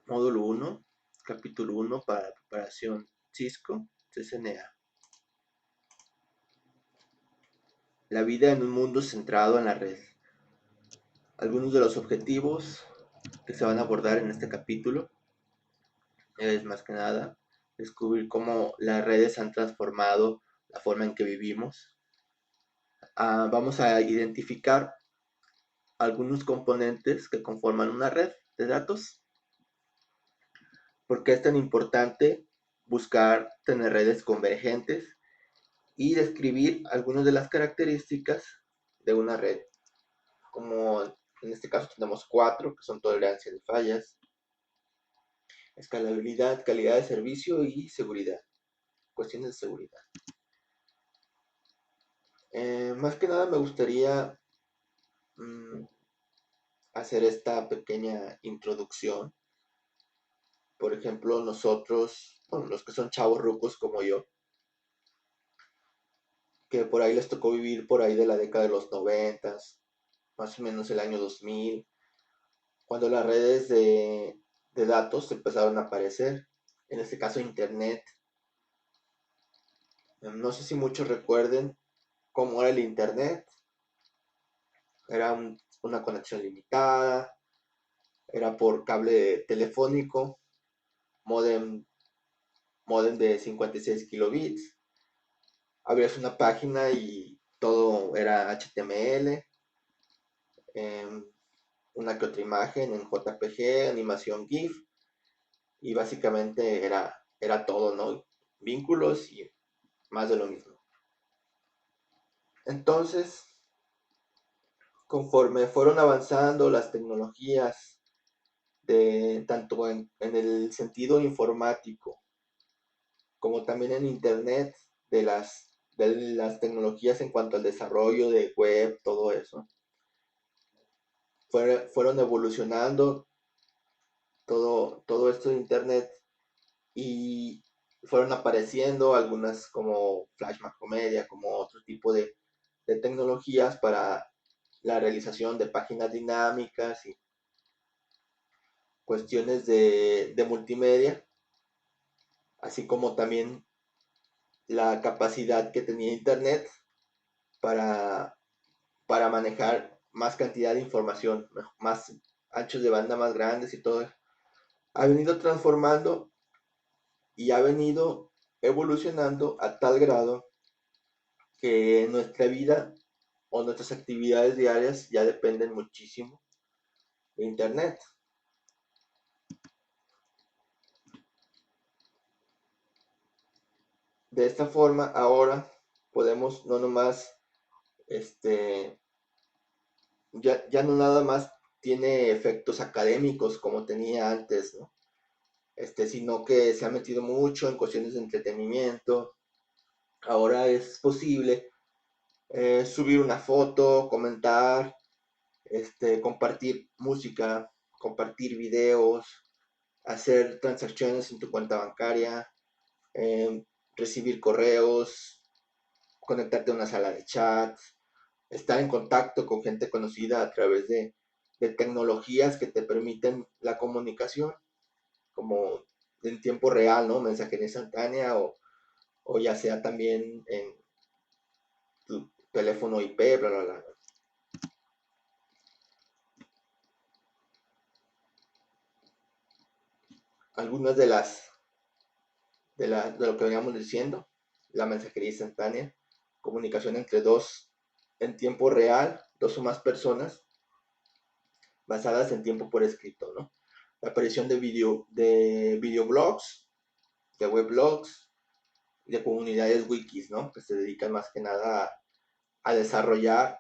Módulo 1, capítulo 1 para preparación Cisco CCNA. La vida en un mundo centrado en la red. Algunos de los objetivos que se van a abordar en este capítulo es más que nada descubrir cómo las redes han transformado la forma en que vivimos. Vamos a identificar algunos componentes que conforman una red de datos. ¿Por qué es tan importante buscar tener redes convergentes? Y describir algunas de las características de una red, como en este caso tenemos 4, que son tolerancia de fallas, escalabilidad, calidad de servicio y seguridad, cuestiones de seguridad. Más que nada me gustaría hacer esta pequeña introducción. Por ejemplo, nosotros, bueno, los que son chavos rucos como yo, que por ahí les tocó vivir por ahí de la década de los 90, más o menos el año 2000, cuando las redes de datos empezaron a aparecer, en este caso Internet. No sé si muchos recuerden cómo era el Internet. Era una conexión limitada, era por cable telefónico, modem, modem de 56 kilobits. Abrías una página y todo era HTML, una que otra imagen en JPG, animación GIF, y básicamente era todo, ¿no? Vínculos y más de lo mismo. Entonces, conforme fueron avanzando las tecnologías, tanto en el sentido informático como también en Internet, de las tecnologías en cuanto al desarrollo de web, todo eso, fueron evolucionando todo esto de Internet y fueron apareciendo algunas como Flash Macromedia, como otro tipo de tecnologías para la realización de páginas dinámicas y cuestiones de multimedia, así como también la capacidad que tenía Internet para, para manejar más cantidad de información, más anchos de banda más grandes y todo. Ha venido transformando y ha venido evolucionando a tal grado que nuestra vida o nuestras actividades diarias ya dependen muchísimo de Internet. De esta forma, ahora podemos no nomás, ya no nada más tiene efectos académicos como tenía antes, ¿no? Sino que se ha metido mucho en cuestiones de entretenimiento. Ahora es posible subir una foto, comentar, compartir música, compartir videos, hacer transacciones en tu cuenta bancaria, eh, recibir correos, conectarte a una sala de chat, estar en contacto con gente conocida a través de tecnologías que te permiten la comunicación, como en tiempo real, ¿no? Mensajería instantánea o ya sea también en tu teléfono IP, bla, bla, bla. Algunas de lo que veníamos diciendo, la mensajería instantánea, comunicación entre dos en tiempo real, dos o más personas, basadas en tiempo por escrito, ¿no? La aparición de videoblogs, de weblogs, de comunidades wikis, ¿no? Que se dedican más que nada a desarrollar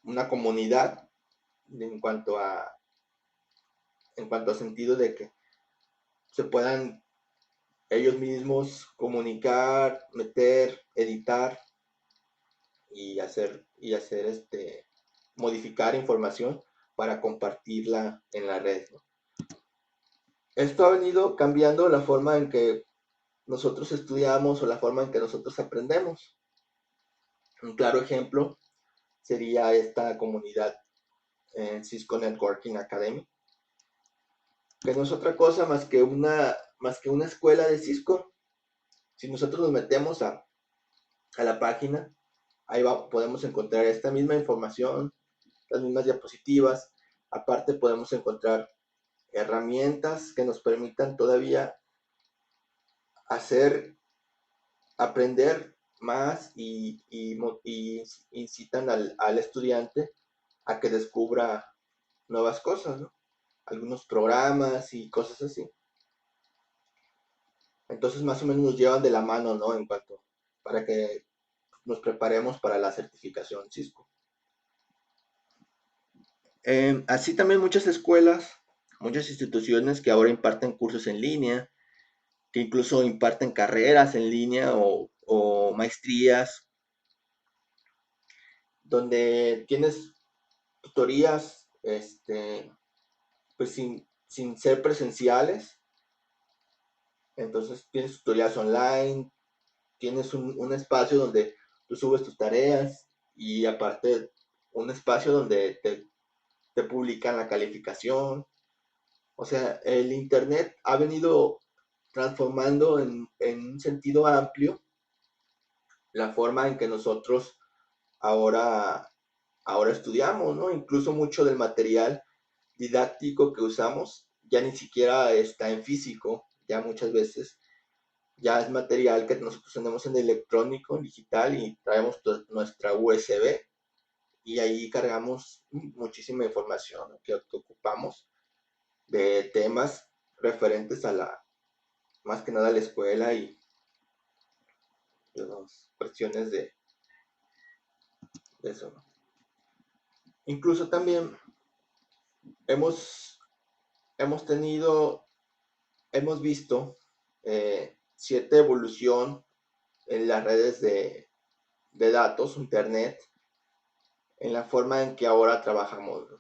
una comunidad en cuanto a sentido de que se puedan ellos mismos comunicar, meter, editar y hacer modificar información para compartirla en la red, ¿no? Esto ha venido cambiando la forma en que nosotros estudiamos o la forma en que nosotros aprendemos. Un claro ejemplo sería esta comunidad en Cisco Networking Academy, que no es otra cosa más que una escuela de Cisco. Si nosotros nos metemos a la página, ahí podemos encontrar esta misma información, las mismas diapositivas. Aparte podemos encontrar herramientas que nos permitan todavía hacer, aprender más y incitan al estudiante a que descubra nuevas cosas, ¿no? Algunos programas y cosas así. Entonces más o menos nos llevan de la mano, ¿no? En cuanto, para que nos preparemos para la certificación Cisco. Así también muchas escuelas, muchas instituciones que ahora imparten cursos en línea, que incluso imparten carreras en línea o maestrías, donde tienes tutorías, pues sin ser presenciales. Entonces tienes tutorías online, tienes un espacio donde tú subes tus tareas y aparte un espacio donde te publican la calificación. O sea, el Internet ha venido transformando en un sentido amplio la forma en que nosotros ahora, ahora estudiamos, ¿no? Incluso mucho del material didáctico que usamos ya ni siquiera está en físico, ya muchas veces ya es material que nosotros tenemos en electrónico, en digital y traemos nuestra USB y ahí cargamos muchísima información, ¿no? que ocupamos de temas referentes a más que nada a la escuela y las cuestiones de eso, ¿no? Incluso también hemos, hemos tenido, hemos visto cierta evolución en las redes de datos, internet, en la forma en que ahora trabajamos, ¿no?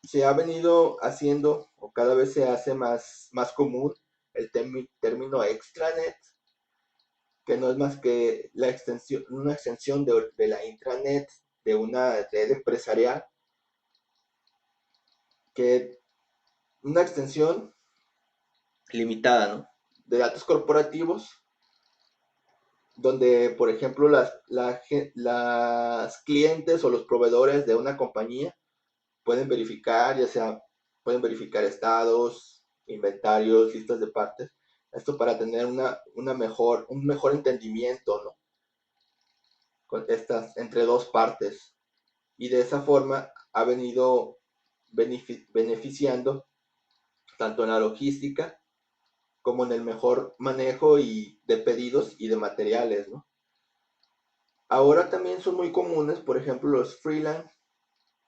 Se ha venido haciendo, o cada vez se hace más común, el término extranet, que no es más que una extensión de la intranet de una red empresarial, que una extensión limitada, ¿no? De datos corporativos, donde, por ejemplo, las clientes o los proveedores de una compañía pueden verificar, ya sea, pueden verificar estados, inventarios, listas de partes. Esto para tener un mejor entendimiento, ¿no? Con estas, entre dos partes. Y de esa forma ha venido beneficiando tanto en la logística como en el mejor manejo de pedidos y de materiales, ¿no? Ahora también son muy comunes, por ejemplo, los freelance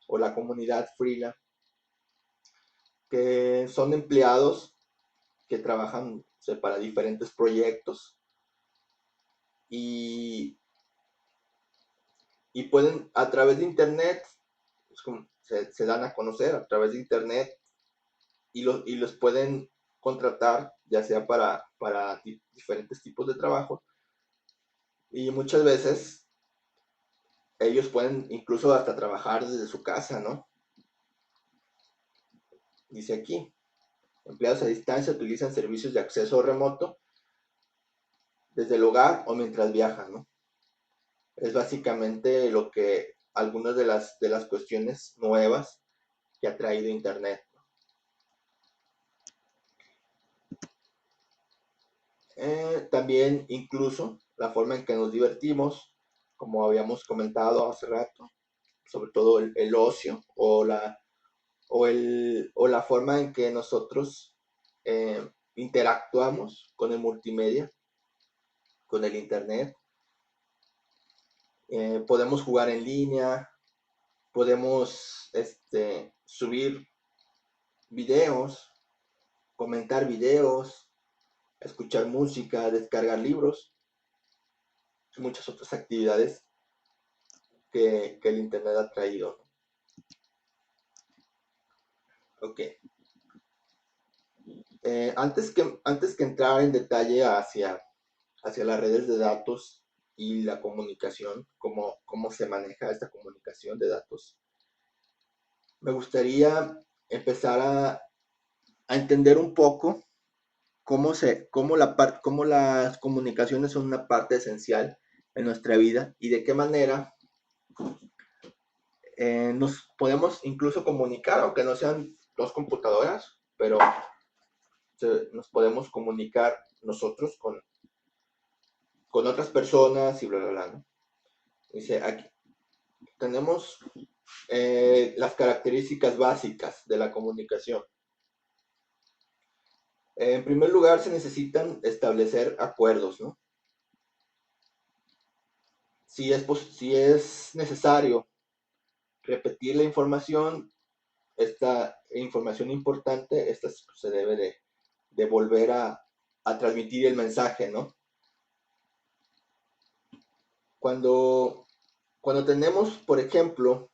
o la comunidad freelance, que son empleados que trabajan, o sea, para diferentes proyectos y, y pueden a través de internet, es como se dan a conocer a través de internet y los pueden contratar ya sea para diferentes tipos de trabajo y muchas veces ellos pueden incluso hasta trabajar desde su casa, ¿no? Dice aquí, empleados a distancia utilizan servicios de acceso remoto desde el hogar o mientras viajan, ¿no? Es básicamente lo que algunas de las cuestiones nuevas que ha traído Internet. También incluso la forma en que nos divertimos, como habíamos comentado hace rato, sobre todo el ocio o la forma en que nosotros interactuamos con el multimedia, con el Internet. Podemos jugar en línea, podemos subir videos, comentar videos, escuchar música, descargar libros y muchas otras actividades que el Internet ha traído. Ok. Antes que entrar en detalle hacia las redes de datos y la comunicación, cómo se maneja esta comunicación de datos, me gustaría empezar a entender un poco cómo las comunicaciones son una parte esencial en nuestra vida y de qué manera nos podemos incluso comunicar, aunque no sean dos computadoras, pero nos podemos comunicar nosotros con otras personas y bla, bla, bla, ¿no? Dice, aquí tenemos las características básicas de la comunicación. En primer lugar, se necesitan establecer acuerdos, ¿no? Si es necesario repetir la información, esta información importante, esta se debe de volver a transmitir el mensaje, ¿no? Cuando, cuando tenemos, por ejemplo,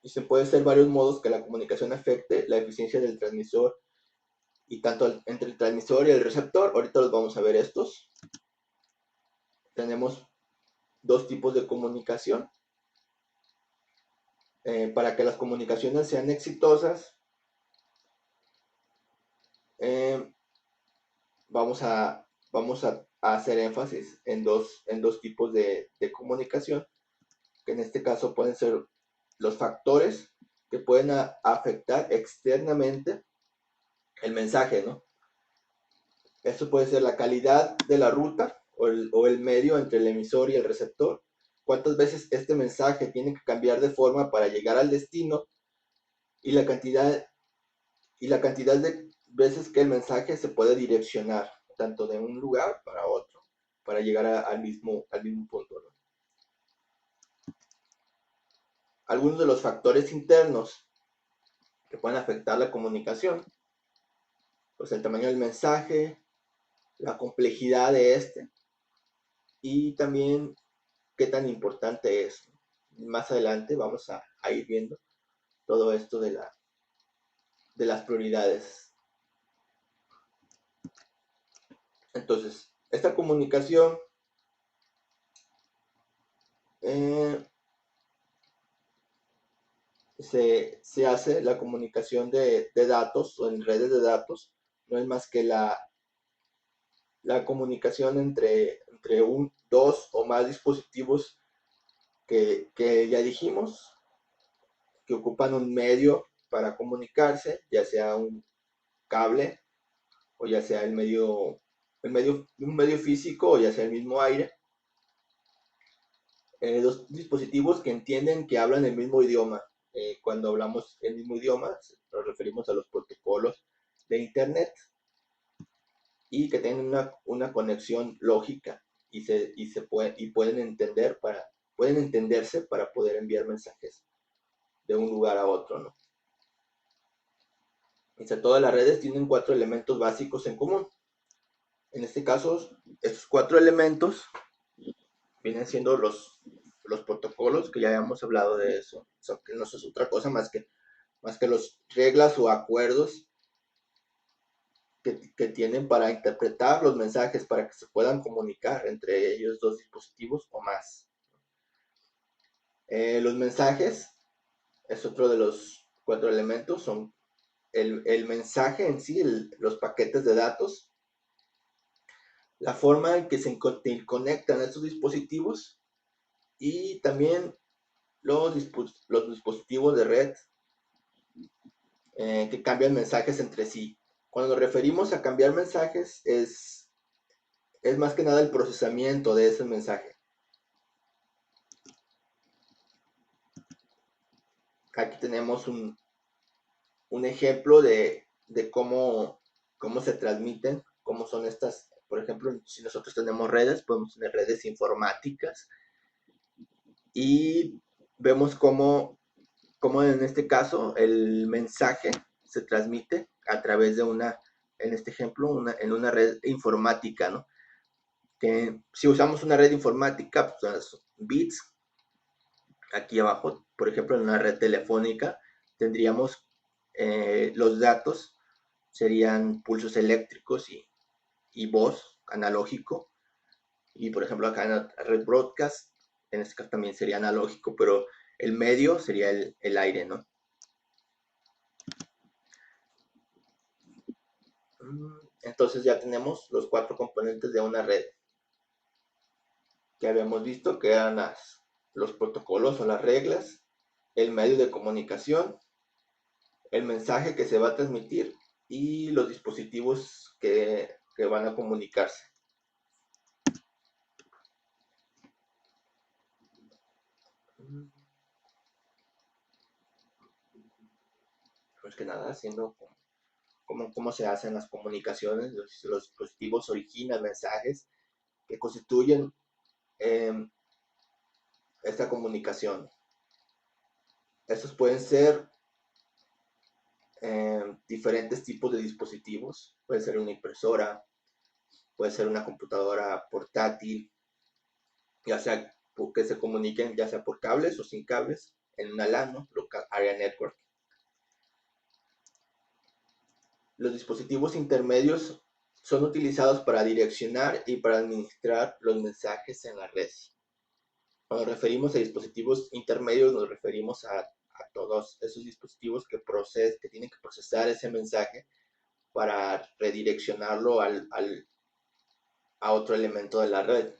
y se puede ser varios modos que la comunicación afecte la eficiencia del transmisor y tanto entre el transmisor y el receptor, ahorita los vamos a ver estos. Tenemos dos tipos de comunicación. Para que las comunicaciones sean exitosas, eh, vamos a hacer énfasis en dos tipos de comunicación, que en este caso pueden ser los factores que pueden afectar externamente el mensaje, ¿no? Esto puede ser la calidad de la ruta o el medio entre el emisor y el receptor, cuántas veces este mensaje tiene que cambiar de forma para llegar al destino y la cantidad de veces que el mensaje se puede direccionar, tanto de un lugar para otro, para llegar al mismo punto, ¿no? Algunos de los factores internos que pueden afectar la comunicación, pues el tamaño del mensaje, la complejidad de este y también qué tan importante es. Más adelante vamos a ir viendo todo esto de las prioridades. Entonces, esta comunicación eh, se hace la comunicación de datos o en redes de datos, no es más que la comunicación entre dos o más dispositivos que ya dijimos, que ocupan un medio para comunicarse, ya sea un cable o ya sea un medio físico o ya sea el mismo aire. Dos dispositivos que entienden que hablan el mismo idioma. Cuando hablamos el mismo idioma, nos referimos a los protocolos de Internet y que tienen una conexión lógica y pueden entenderse para poder enviar mensajes de un lugar a otro, ¿no? Dice, todas las redes tienen cuatro elementos básicos en común. En este caso, estos cuatro elementos vienen siendo los protocolos, que ya habíamos hablado de eso. O sea, que no es otra cosa más que las reglas o acuerdos que tienen para interpretar los mensajes, para que se puedan comunicar entre ellos dos dispositivos o más. Los mensajes es otro de los cuatro elementos, son el mensaje en sí, los paquetes de datos, la forma en que se conectan estos dispositivos y también los dispositivos de red que cambian mensajes entre sí. Cuando nos referimos a cambiar mensajes es más que nada el procesamiento de ese mensaje. Aquí tenemos un ejemplo de cómo se transmiten, cómo son estas, por ejemplo, si nosotros tenemos redes, podemos tener redes informáticas y vemos cómo en este caso el mensaje se transmite a través de en este ejemplo, en una red informática, ¿no? Que si usamos una red informática, pues bits, aquí abajo, por ejemplo, en una red telefónica, tendríamos los datos, serían pulsos eléctricos y voz analógico. Y por ejemplo, acá en la red broadcast, en este caso también sería analógico, pero el medio sería el aire, ¿no? Entonces ya tenemos los 4 componentes de una red que habíamos visto, que eran los protocolos o las reglas, el medio de comunicación, el mensaje que se va a transmitir y los dispositivos que van a comunicarse. Pues que nada, haciendo cómo se hacen las comunicaciones, los dispositivos originan mensajes que constituyen eh, esta comunicación. Estos pueden ser diferentes tipos de dispositivos, puede ser una impresora, puede ser una computadora portátil, ya sea que se comuniquen ya sea por cables o sin cables, en una LAN, ¿no? Local Area Network. Los dispositivos intermedios son utilizados para direccionar y para administrar los mensajes en la red. Cuando nos referimos a dispositivos intermedios, nos referimos a todos esos dispositivos que tienen que procesar ese mensaje para redireccionarlo a otro elemento de la red.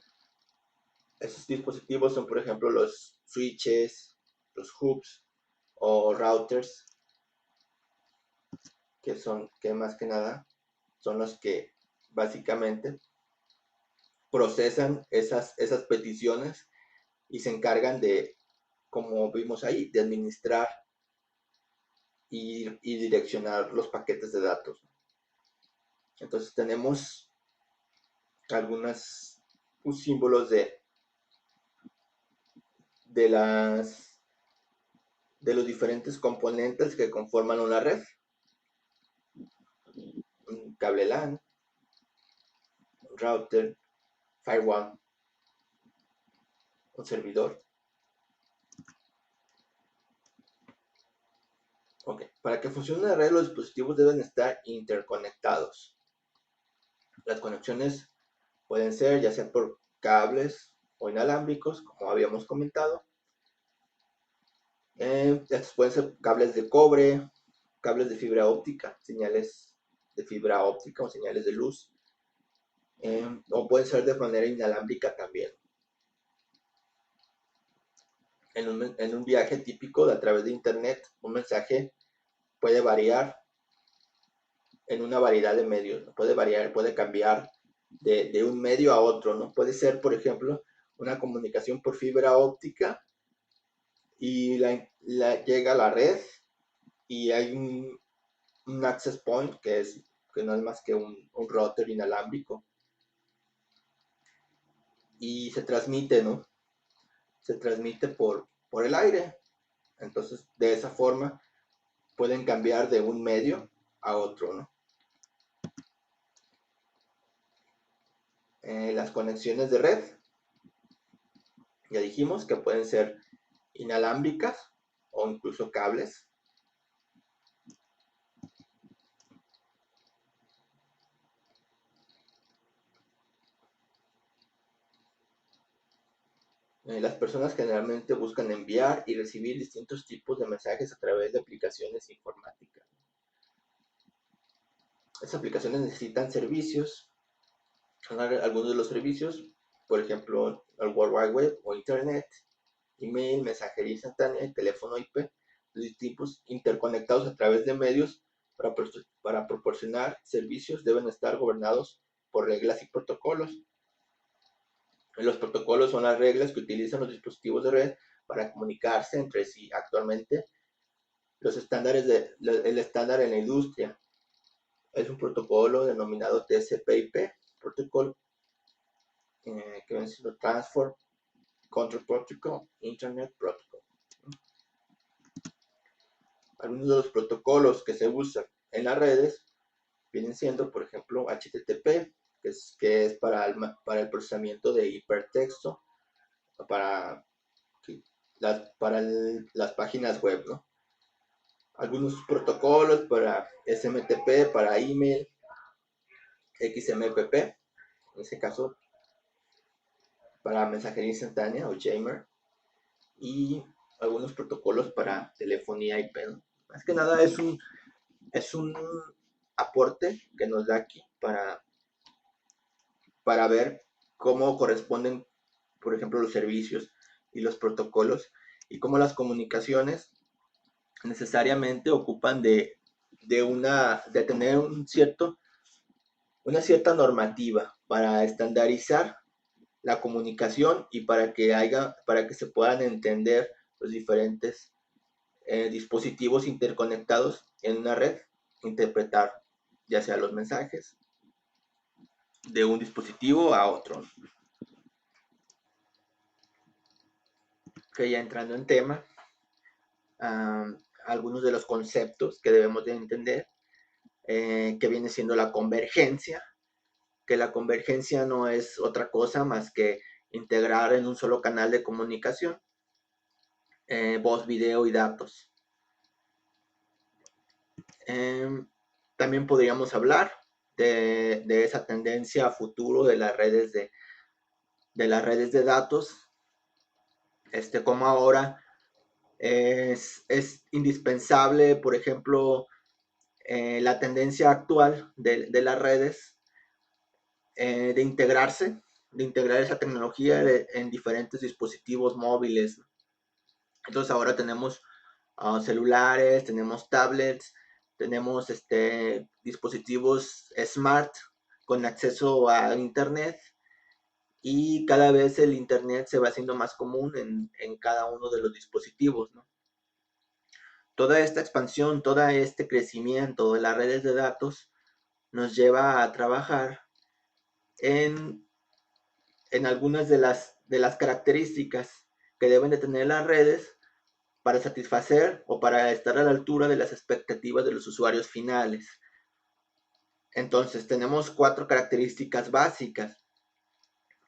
Esos dispositivos son, por ejemplo, los switches, los hubs o routers, que más que nada son los que básicamente procesan esas peticiones y se encargan de, como vimos ahí, de administrar y direccionar los paquetes de datos. Entonces tenemos algunos símbolos de los diferentes componentes que conforman una red. Un cable LAN, un router, firewall, un servidor. Ok, para que funcione una red, los dispositivos deben estar interconectados. Las conexiones pueden ser ya sea por cables o inalámbricos, como habíamos comentado. Estos pueden ser cables de cobre, cables de fibra óptica, señales de fibra óptica o señales de luz, o pueden ser de manera inalámbrica también. En un viaje típico a través de internet, un mensaje puede variar en una variedad de medios, ¿no? Puede cambiar de un medio a otro, ¿no? Puede ser, por ejemplo, una comunicación por fibra óptica y llega a la red y hay un access point que no es más que un router inalámbrico y se transmite, ¿no? Se transmite por el aire. Entonces, de esa forma pueden cambiar de un medio a otro, ¿no? Las conexiones de red, ya dijimos que pueden ser inalámbricas o incluso cables. Las personas generalmente buscan enviar y recibir distintos tipos de mensajes a través de aplicaciones informáticas. Estas aplicaciones necesitan servicios. Algunos de los servicios, por ejemplo, el World Wide Web o Internet, email, mensajería instantánea y teléfono IP, los tipos interconectados a través de medios para proporcionar servicios deben estar gobernados por reglas y protocolos. Los protocolos son las reglas que utilizan los dispositivos de red para comunicarse entre sí. Actualmente, el estándar en la industria es un protocolo denominado TCP/IP, protocolo que viene siendo Transport Control Protocol, Internet Protocol. Algunos de los protocolos que se usan en las redes vienen siendo, por ejemplo, HTTP, que es para el procesamiento de hipertexto, para, las páginas web, ¿no? Algunos protocolos para SMTP, para email, XMPP, en ese caso para mensajería instantánea o Jammer, y algunos protocolos para telefonía IP, ¿no? Más que nada es un aporte que nos da aquí para ver cómo corresponden, por ejemplo, los servicios y los protocolos y cómo las comunicaciones necesariamente ocupan de tener una cierta normativa para estandarizar la comunicación y para que se puedan entender los diferentes dispositivos interconectados en una red, interpretar ya sea los mensajes de un dispositivo a otro. Que ya entrando en tema, algunos de los conceptos que debemos de entender, que viene siendo la convergencia, que la convergencia no es otra cosa más que integrar en un solo canal de comunicación voz, video y datos. También podríamos hablar de esa tendencia a futuro de las redes de datos, como ahora es indispensable, por ejemplo, la tendencia actual de las redes de integrar esa tecnología en diferentes dispositivos móviles. Entonces ahora tenemos celulares, tenemos tablets, tenemos dispositivos smart con acceso a internet, y cada vez el internet se va haciendo más común en cada uno de los dispositivos, ¿no? Toda esta expansión, todo este crecimiento de las redes de datos nos lleva a trabajar en, en algunas de las características que deben de tener las redes para satisfacer o para estar a la altura de las expectativas de los usuarios finales. Entonces tenemos 4 características básicas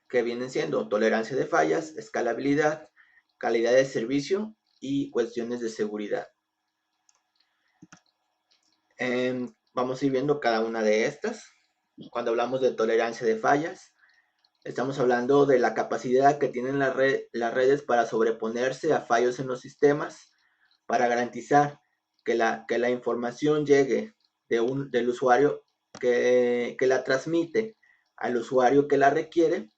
que vienen siendo tolerancia de fallas, escalabilidad, calidad de servicio y cuestiones de seguridad. Vamos a ir viendo cada una de estas. Cuando hablamos de tolerancia de fallas, estamos hablando de la capacidad que tienen las redes para sobreponerse a fallos en los sistemas, para garantizar que la información llegue del usuario que la transmite al usuario que la requiere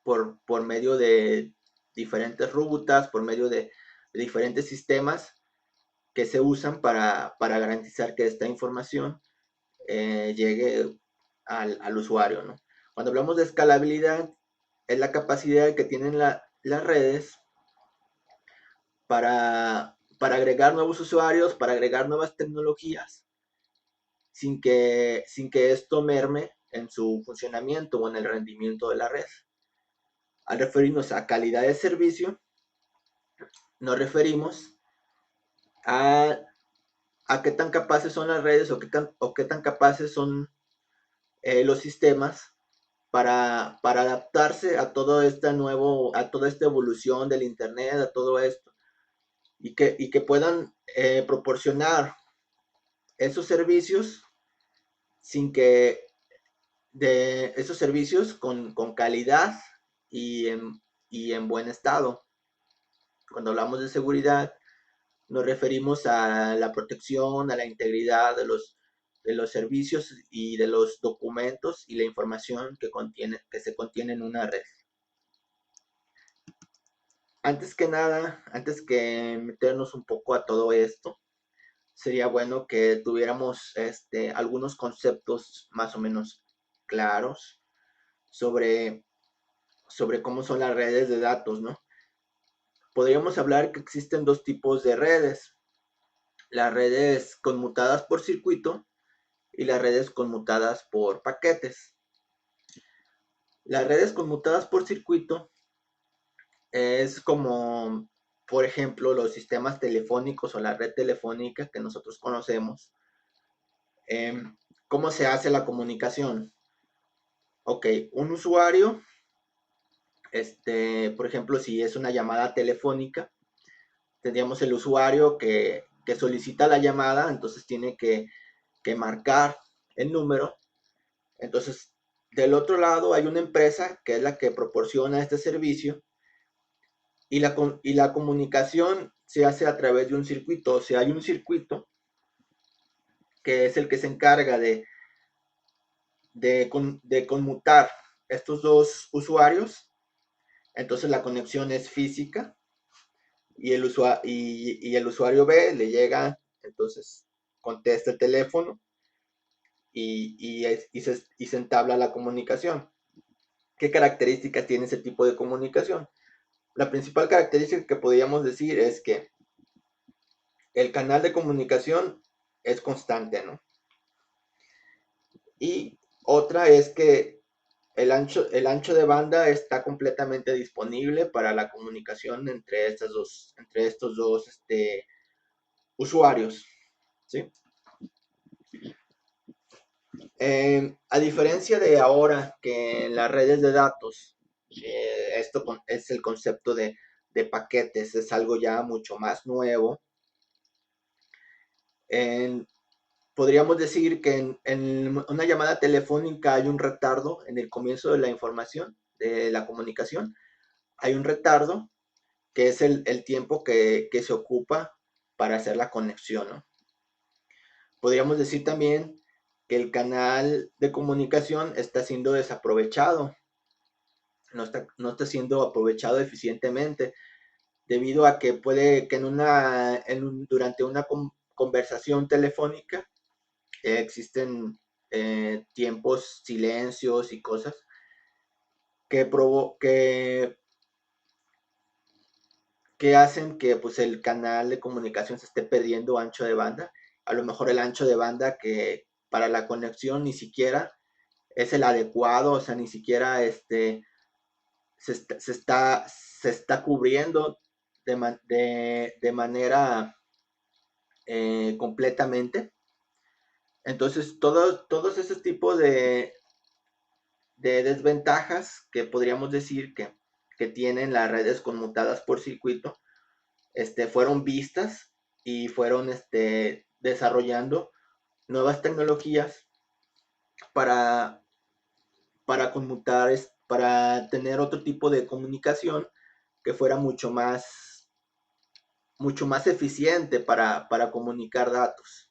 por medio de diferentes rutas, por medio de diferentes sistemas que se usan para garantizar que esta información llegue al usuario, ¿no? Cuando hablamos de escalabilidad, es la capacidad que tienen las redes para agregar nuevos usuarios, para agregar nuevas tecnologías, sin que esto merme en su funcionamiento o en el rendimiento de la red. Al referirnos a calidad de servicio, nos referimos a, qué tan capaces son las redes o qué tan capaces son los sistemas para adaptarse a toda esta evolución del internet, a todo esto, y que puedan proporcionar esos servicios sin que de esos servicios con calidad y en buen estado. Cuando hablamos de seguridad, nos referimos a la protección, a la integridad de los servicios y de los documentos y la información que se contiene en una red. Antes que nada, antes que meternos un poco a todo esto, sería bueno que tuviéramos algunos conceptos más o menos claros sobre cómo son las redes de datos, ¿no? Podríamos hablar que existen 2 tipos de redes: las redes conmutadas por circuito y las redes conmutadas por paquetes. Las redes conmutadas por circuito es como, por ejemplo, los sistemas telefónicos o la red telefónica que nosotros conocemos. ¿Cómo se hace la comunicación? Ok, un usuario, por ejemplo, si es una llamada telefónica, tendríamos el usuario que solicita la llamada, entonces tiene que marcar el número. Entonces, del otro lado hay una empresa que es la que proporciona este servicio, y la comunicación se hace a través de un circuito. O sea, hay un circuito que es el que se encarga de conmutar estos dos usuarios. Entonces la conexión es física y el usuario B le llega, entonces contesta el teléfono y se entabla la comunicación. ¿Qué características tiene ese tipo de comunicación? La principal característica que podríamos decir es que el canal de comunicación es constante, ¿no? Y otra es que el ancho de banda está completamente disponible para la comunicación entre estos dos usuarios, ¿sí? A diferencia de ahora que en las redes de datos, es el concepto de paquetes, es algo ya mucho más nuevo. En, Podríamos decir que en una llamada telefónica hay un retardo en el comienzo de la información, de la comunicación. Hay un retardo que es el tiempo que se ocupa para hacer la conexión, ¿no? Podríamos decir también que el canal de comunicación está siendo desaprovechado, no está siendo aprovechado eficientemente, debido a que puede que durante una conversación telefónica existen tiempos, silencios y cosas que, provo que hacen que pues, el canal de comunicación se esté perdiendo ancho de banda. A lo mejor el ancho de banda que para la conexión ni siquiera es el adecuado, o sea, ni siquiera se está cubriendo de manera completamente. Entonces, todos esos tipos de desventajas que podríamos decir que tienen las redes conmutadas por circuito, fueron vistas y fueron desarrollando nuevas tecnologías para, para tener otro tipo de comunicación que fuera mucho más eficiente para comunicar datos.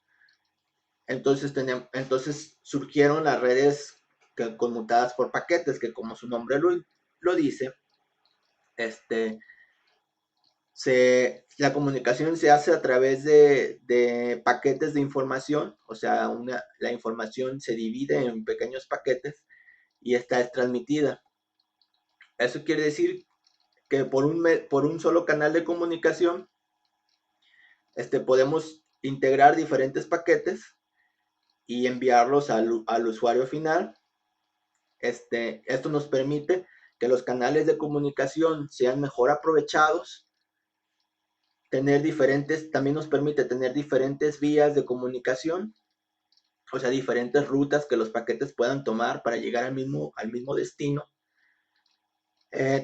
Entonces surgieron las redes conmutadas por paquetes, que como su nombre lo dice, este, la comunicación se hace a través de paquetes de información, o sea, la información se divide en pequeños paquetes y esta es transmitida. Eso quiere decir que por un solo canal de comunicación podemos integrar diferentes paquetes y enviarlos al usuario final. Esto nos permite que los canales de comunicación sean mejor aprovechados, también nos permite tener diferentes vías de comunicación, o sea, diferentes rutas que los paquetes puedan tomar para llegar al mismo destino.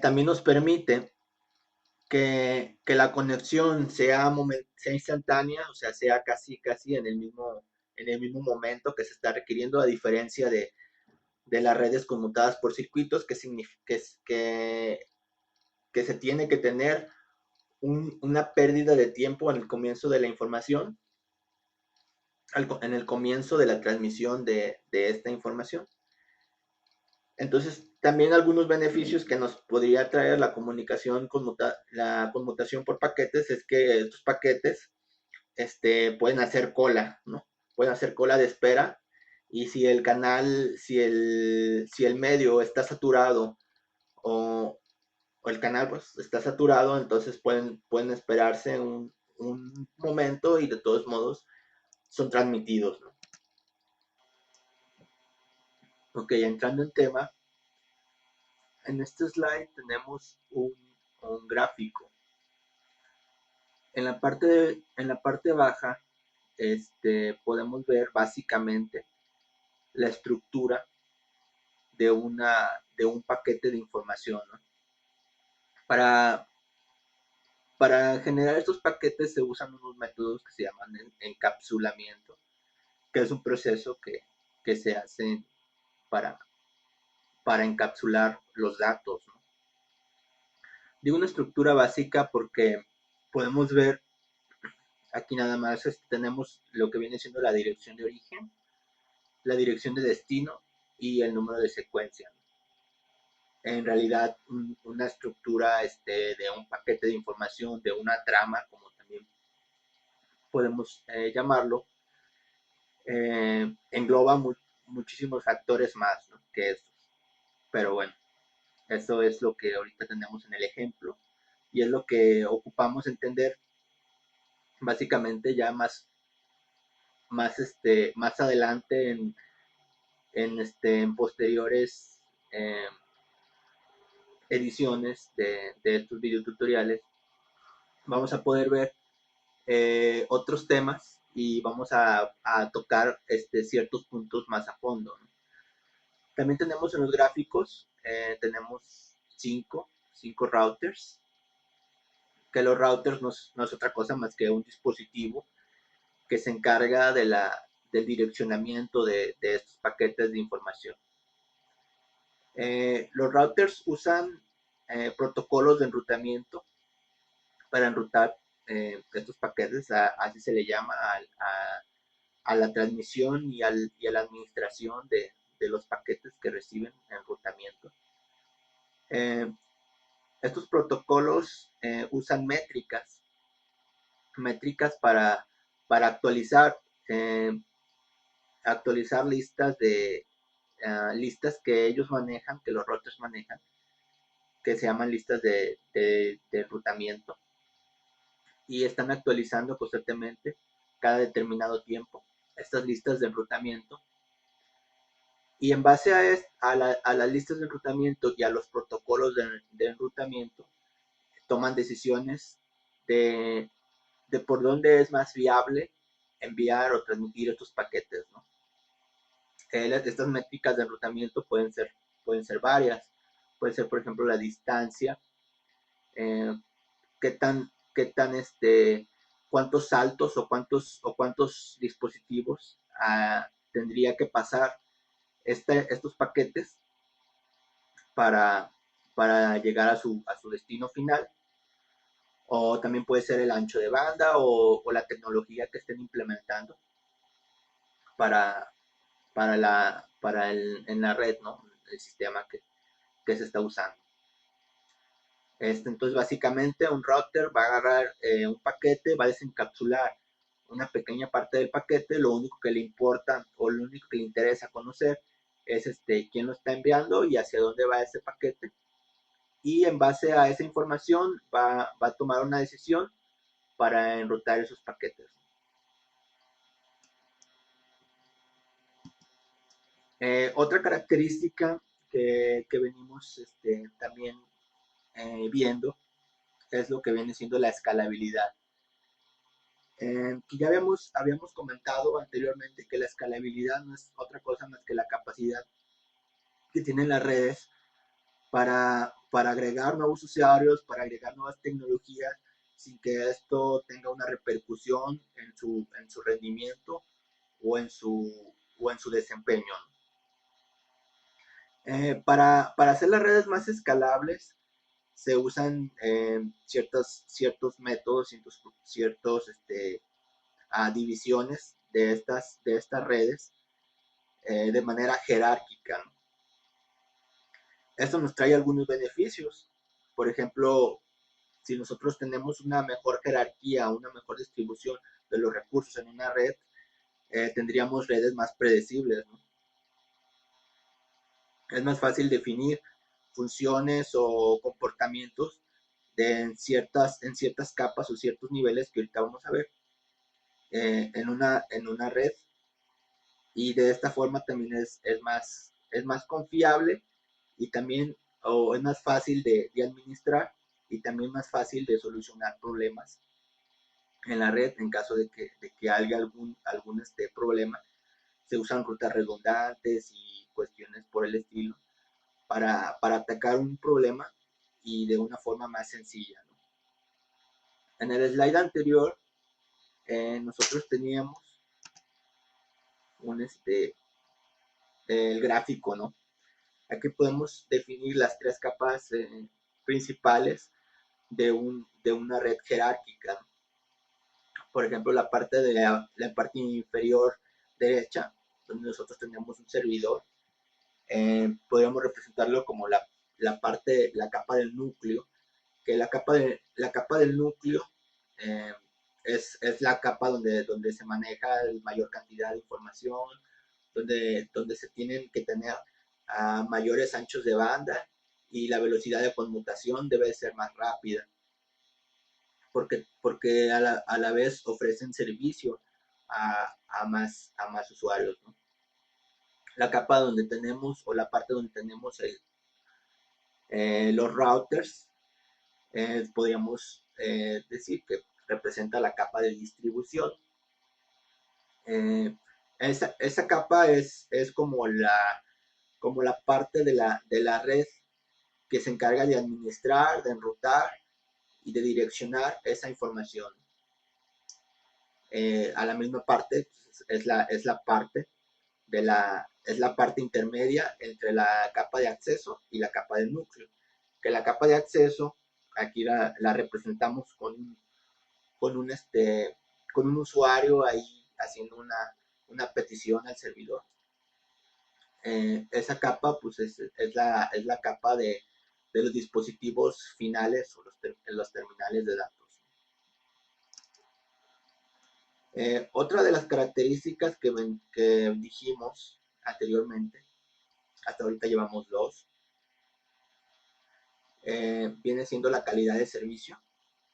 También nos permite que la conexión sea instantánea, o sea, sea casi en el mismo momento que se está requiriendo, a diferencia de las redes conmutadas por circuitos, que se tiene que tener una pérdida de tiempo en el comienzo de la información, en el comienzo de la transmisión de esta información. Entonces, también algunos beneficios que nos podría traer la conmutación por paquetes es que estos paquetes pueden hacer cola, ¿no? Pueden hacer cola de espera, y si el medio está saturado o el canal pues está saturado, entonces pueden esperarse un momento y de todos modos son transmitidos, ¿no? Ok, entrando en tema, en este slide tenemos un gráfico. En la parte baja podemos ver básicamente la estructura de, de un paquete de información, ¿no? Para, para generar estos paquetes se usan unos métodos que se llaman encapsulamiento, que es un proceso que se hace para, para encapsular los datos, ¿no? Digo una estructura básica porque podemos ver aquí nada más tenemos lo que viene siendo la dirección de origen, la dirección de destino y el número de secuencia. En realidad, una estructura de un paquete de información, de una trama, como también podemos llamarlo, engloba muchísimos factores más, ¿no?, que estos. Pero bueno, eso es lo que ahorita tenemos en el ejemplo y es lo que ocupamos entender básicamente ya más adelante en posteriores ediciones de estos videotutoriales. Vamos a poder ver otros temas y vamos a tocar ciertos puntos más a fondo, ¿no? También tenemos en los gráficos, tenemos cinco routers, que los routers no es otra cosa más que un dispositivo que se encarga del direccionamiento de estos paquetes de información. Los routers usan protocolos de enrutamiento para enrutar estos paquetes, así se le llama a la transmisión y a la administración de los paquetes que reciben enrutamiento. Estos protocolos usan métricas para eh, actualizar listas que ellos manejan, que los routers manejan, que se llaman listas de enrutamiento, y están actualizando constantemente cada determinado tiempo estas listas de enrutamiento. Y en base a las listas de enrutamiento y a los protocolos de enrutamiento, toman decisiones de, de por dónde es más viable enviar o transmitir estos paquetes, ¿no? Estas métricas de enrutamiento pueden ser varias. Puede ser, por ejemplo, la distancia, eh, qué tan cuántos saltos o cuántos dispositivos tendría que pasar estos paquetes para, para llegar a su destino final. O también puede ser el ancho de banda o la tecnología que estén implementando para, en la red, ¿no?, el sistema que se está usando. Entonces, básicamente, un router va a agarrar un paquete, va a desencapsular una pequeña parte del paquete. Lo único que le importa o lo único que le interesa conocer es quién lo está enviando y hacia dónde va ese paquete. Y en base a esa información va a tomar una decisión para enrutar esos paquetes. Otra característica que venimos también viendo es lo que viene siendo la escalabilidad. Que ya habíamos comentado anteriormente que la escalabilidad no es otra cosa más que la capacidad que tienen las redes para agregar nuevos usuarios, para agregar nuevas tecnologías, sin que esto tenga una repercusión en su rendimiento o en su desempeño. Para hacer las redes más escalables, se usan ciertos métodos, ciertos divisiones de estas redes de manera jerárquica, ¿no? Esto nos trae algunos beneficios. Por ejemplo, si nosotros tenemos una mejor jerarquía, una mejor distribución de los recursos en una red, tendríamos redes más predecibles, ¿no? Es más fácil definir funciones o comportamientos en ciertas capas o ciertos niveles que ahorita vamos a ver en una red, y de esta forma también es más confiable y también es más fácil de administrar y también más fácil de solucionar problemas en la red en caso de que haya algún problema. Se usan rutas redundantes y cuestiones por el estilo para atacar un problema y de una forma más sencilla, ¿no? En el slide anterior, nosotros teníamos el gráfico, ¿no? Aquí podemos definir las tres capas principales de una red jerárquica. Por ejemplo, la parte inferior derecha, donde nosotros tenemos un servidor, podríamos representarlo como la capa del núcleo, que la capa del núcleo eh, es la capa donde se maneja la mayor cantidad de información, donde se tienen que tener mayores anchos de banda y la velocidad de conmutación debe ser más rápida, porque a la vez ofrecen servicio a más usuarios, ¿no? La capa donde tenemos, o la parte donde tenemos los routers, podríamos decir que representa la capa de distribución. Esa capa es como la parte de la red que se encarga de administrar, de enrutar y de direccionar esa información. A la misma parte pues, es la parte es la parte intermedia entre la capa de acceso y la capa del núcleo. Que la capa de acceso aquí la representamos con un usuario ahí haciendo una petición al servidor. Esa capa pues es la capa de los dispositivos finales o los terminales de datos. Otra de las características que dijimos anteriormente, hasta ahorita llevamos dos, viene siendo la calidad de servicio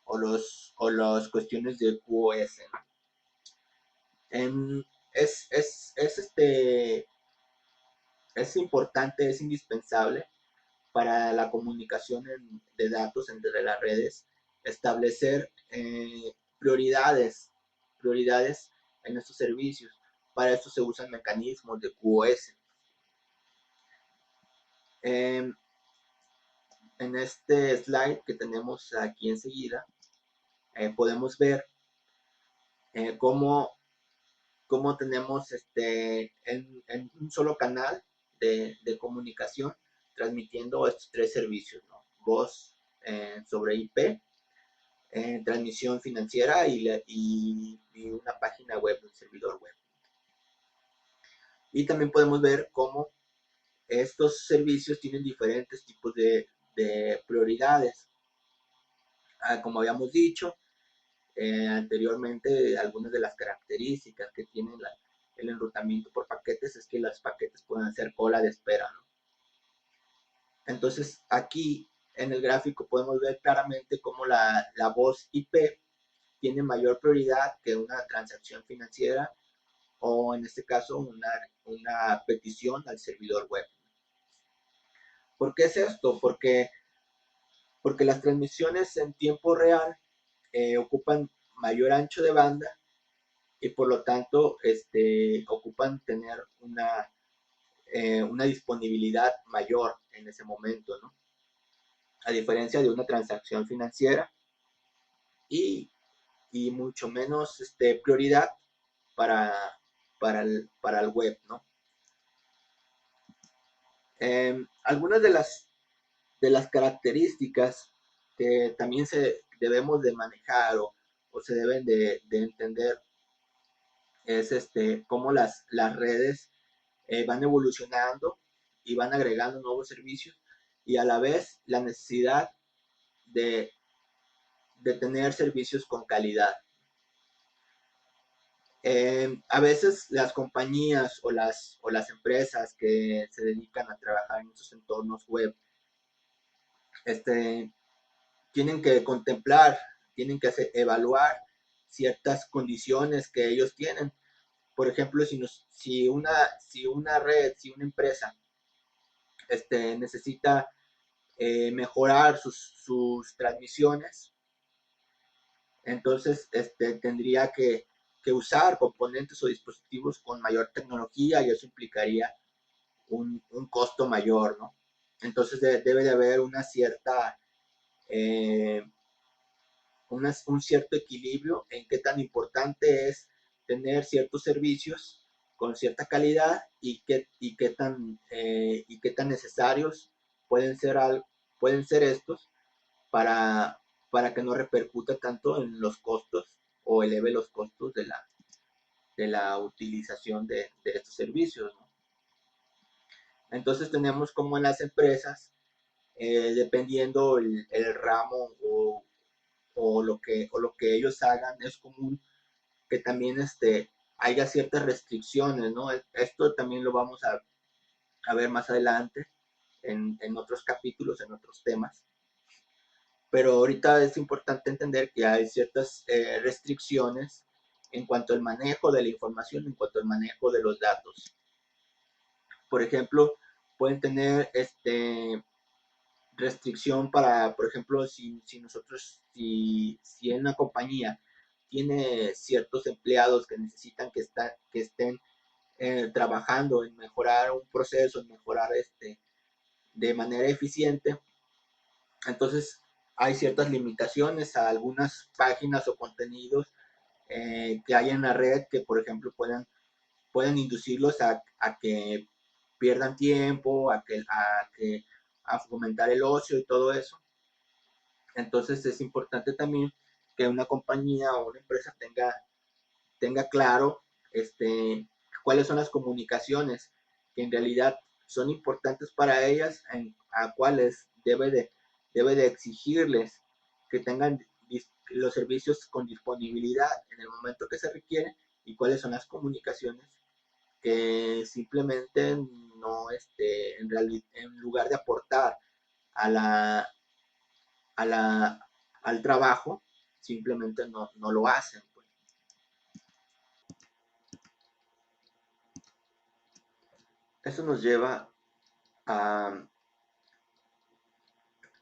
o las cuestiones de QoS. Es importante, es indispensable para la comunicación de datos entre las redes, establecer prioridades en estos servicios. Para esto se usan mecanismos de QoS. En este slide que tenemos aquí enseguida, podemos ver cómo tenemos en un solo canal de comunicación transmitiendo estos tres servicios, ¿no? Voz sobre IP, transmisión financiera y una página web, un servidor web. Y también podemos ver cómo estos servicios tienen diferentes tipos de prioridades. Como habíamos dicho anteriormente, algunas de las características que tiene el enrutamiento por paquetes es que los paquetes pueden hacer cola de espera, ¿no? Entonces aquí en el gráfico podemos ver claramente cómo la voz IP tiene mayor prioridad que una transacción financiera o en este caso una petición al servidor web. ¿Por qué es esto? Porque las transmisiones en tiempo real ocupan mayor ancho de banda y por lo tanto ocupan tener una disponibilidad mayor en ese momento, ¿no? A diferencia de una transacción financiera y, y mucho menos prioridad para, para el web, ¿no? Algunas de las características que también debemos de manejar o se deben de entender es cómo las redes van evolucionando y van agregando nuevos servicios y a la vez la necesidad de, de tener servicios con calidad. A veces las compañías o las empresas que se dedican a trabajar en estos entornos web tienen que contemplar, tienen que evaluar ciertas condiciones que ellos tienen. Por ejemplo, si una red, si una empresa necesita mejorar sus transmisiones, entonces tendría que usar componentes o dispositivos con mayor tecnología y eso implicaría un costo mayor, ¿no? Entonces debe de haber una cierta, un cierto equilibrio en qué tan importante es tener ciertos servicios con cierta calidad y qué tan necesarios pueden ser estos para, para que no repercuta tanto en los costos o eleve los costos de la utilización de estos servicios, ¿no? Entonces tenemos como en las empresas, dependiendo el ramo o lo que ellos hagan, es común que también haya ciertas restricciones, ¿no? Esto también lo vamos a ver más adelante en otros capítulos, en otros temas. Pero ahorita es importante entender que hay ciertas restricciones en cuanto al manejo de la información, en cuanto al manejo de los datos. Por ejemplo, pueden tener restricción para, por ejemplo, si en una compañía tiene ciertos empleados que necesitan que estén trabajando en mejorar un proceso, en mejorar de manera eficiente, entonces hay ciertas limitaciones a algunas páginas o contenidos que hay en la red que, por ejemplo, pueden inducirlos a que pierdan tiempo, a fomentar el ocio y todo eso. Entonces es importante también que una compañía o una empresa tenga claro cuáles son las comunicaciones que en realidad son importantes para ellas, a cuáles debe de exigirles que tengan los servicios con disponibilidad en el momento que se requiere, y cuáles son las comunicaciones que simplemente no, en lugar de aportar a a la, al trabajo, simplemente no lo hacen, pues. Eso nos lleva a,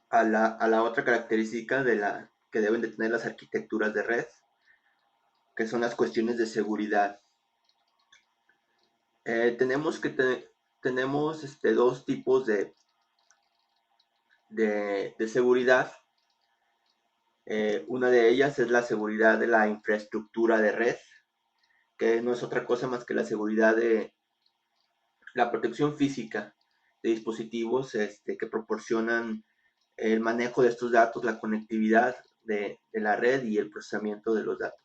a la otra característica que deben de tener las arquitecturas de red, que son las cuestiones de seguridad. Tenemos dos tipos de seguridad. Una de ellas es la seguridad de la infraestructura de red, que no es otra cosa más que la seguridad de la protección física de dispositivos que proporcionan el manejo de estos datos, la conectividad de la red y el procesamiento de los datos.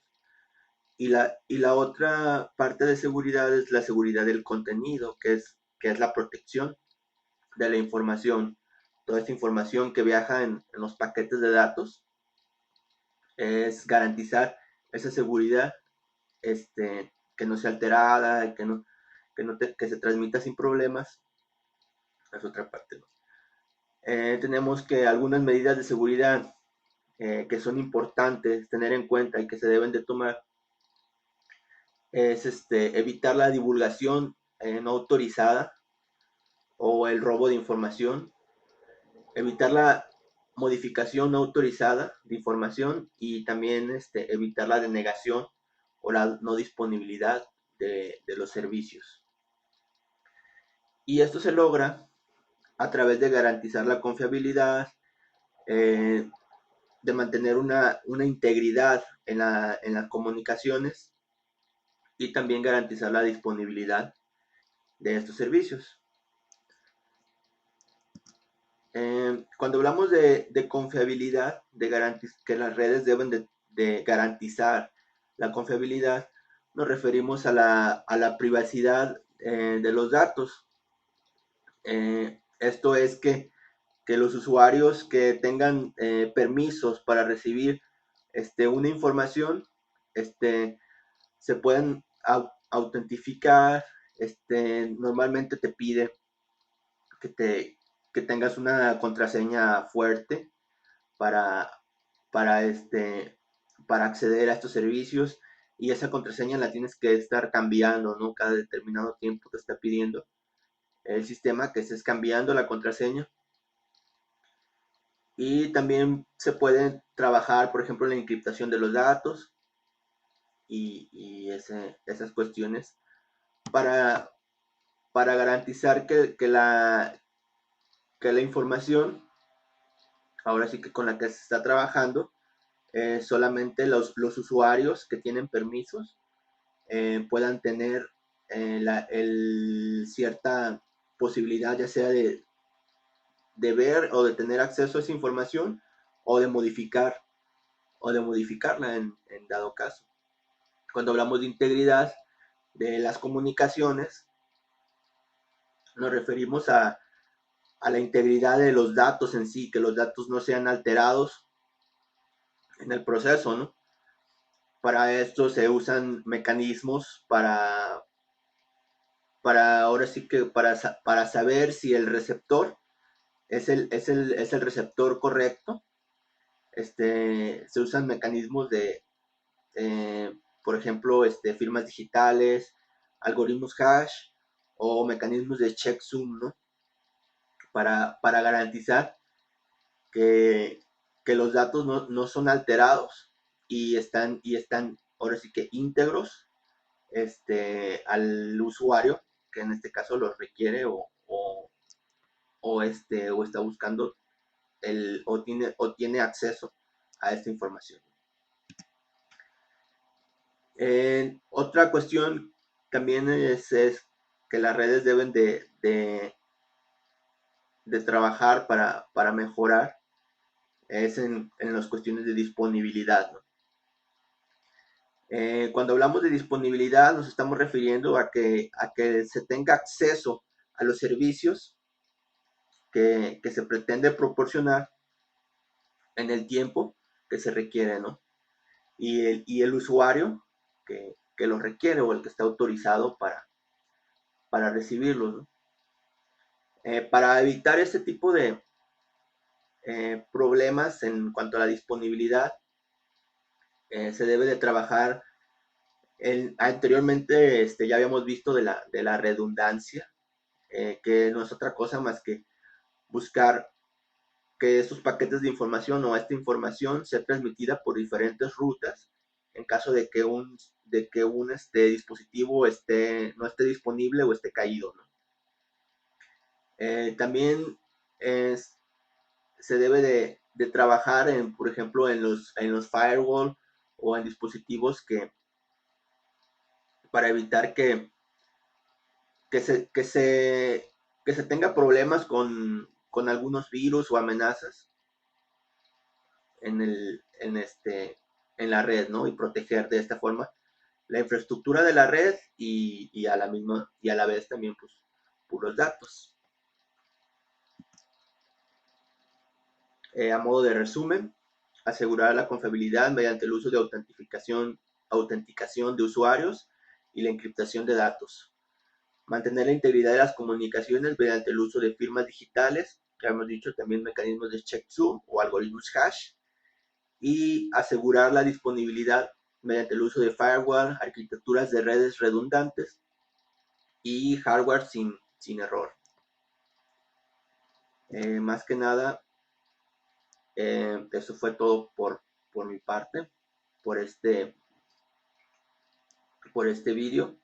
Y la otra parte de seguridad es la seguridad del contenido, que es la protección de la información. Toda esta información que viaja en los paquetes de datos es garantizar esa seguridad, que no sea alterada, que se transmita sin problemas. Es otra parte, ¿no? Tenemos que algunas medidas de seguridad que son importantes tener en cuenta y que se deben de tomar es evitar la divulgación no autorizada o el robo de información, evitar la modificación no autorizada de información, y también evitar la denegación o la no disponibilidad de los servicios. Y esto se logra a través de garantizar la confiabilidad, eh, de mantener una integridad en las comunicaciones, y también garantizar la disponibilidad de estos servicios. Cuando hablamos de confiabilidad, que las redes deben de garantizar la confiabilidad, nos referimos a la privacidad de los datos. Esto es que los usuarios que tengan permisos para recibir una información se pueden autentificar. Normalmente te pide que, que tengas una contraseña fuerte para, para, para acceder a estos servicios, y esa contraseña la tienes que estar cambiando, ¿no? Cada determinado tiempo te está pidiendo el sistema que estés cambiando la contraseña. Y también se puede trabajar, por ejemplo, en la encriptación de los datos y esas cuestiones para, para garantizar que la información, ahora sí que con la que se está trabajando, solamente los usuarios que tienen permisos puedan tener cierta posibilidad, ya sea de ver o de tener acceso a esa información, o de modificar o de modificarla en dado caso. Cuando hablamos de integridad de las comunicaciones, nos referimos a la integridad de los datos en sí, que los datos no sean alterados en el proceso, ¿no? Para esto se usan mecanismos ahora sí que para saber si el receptor es el receptor correcto. Se usan mecanismos de, por ejemplo, firmas digitales, algoritmos hash o mecanismos de checksum, ¿no? Para garantizar que, que los datos no son alterados y están ahora sí que íntegros al usuario, que en este caso los requiere o está buscando tiene acceso a esta información. Otra cuestión también es que las redes deben de trabajar para mejorar es en las cuestiones de disponibilidad, ¿no? Cuando hablamos de disponibilidad nos estamos refiriendo a que se tenga acceso a los servicios que se pretende proporcionar en el tiempo que se requiere, ¿no? Y el usuario que lo requiere o el que está autorizado para recibirlo, ¿no? Para evitar este tipo de problemas en cuanto a la disponibilidad, se debe de trabajar anteriormente ya habíamos visto de la redundancia, que no es otra cosa más que buscar que estos paquetes de información o esta información sea transmitida por diferentes rutas en caso de que un dispositivo no esté disponible o esté caído, ¿no? También se debe de trabajar por ejemplo, en los firewall o en dispositivos para evitar que se, que se, que se tenga problemas con algunos virus o amenazas en, el, en la red, ¿no? Y proteger de esta forma la infraestructura de la red y a la vez también pues puros datos. A modo de resumen, asegurar la confiabilidad mediante el uso de autenticación de usuarios y la encriptación de datos. Mantener la integridad de las comunicaciones mediante el uso de firmas digitales, ya hemos dicho también mecanismos de checksum o algoritmos hash, y asegurar la disponibilidad mediante el uso de firewall, arquitecturas de redes redundantes y hardware sin error. Más que nada, eso fue todo por mi parte, por este vídeo.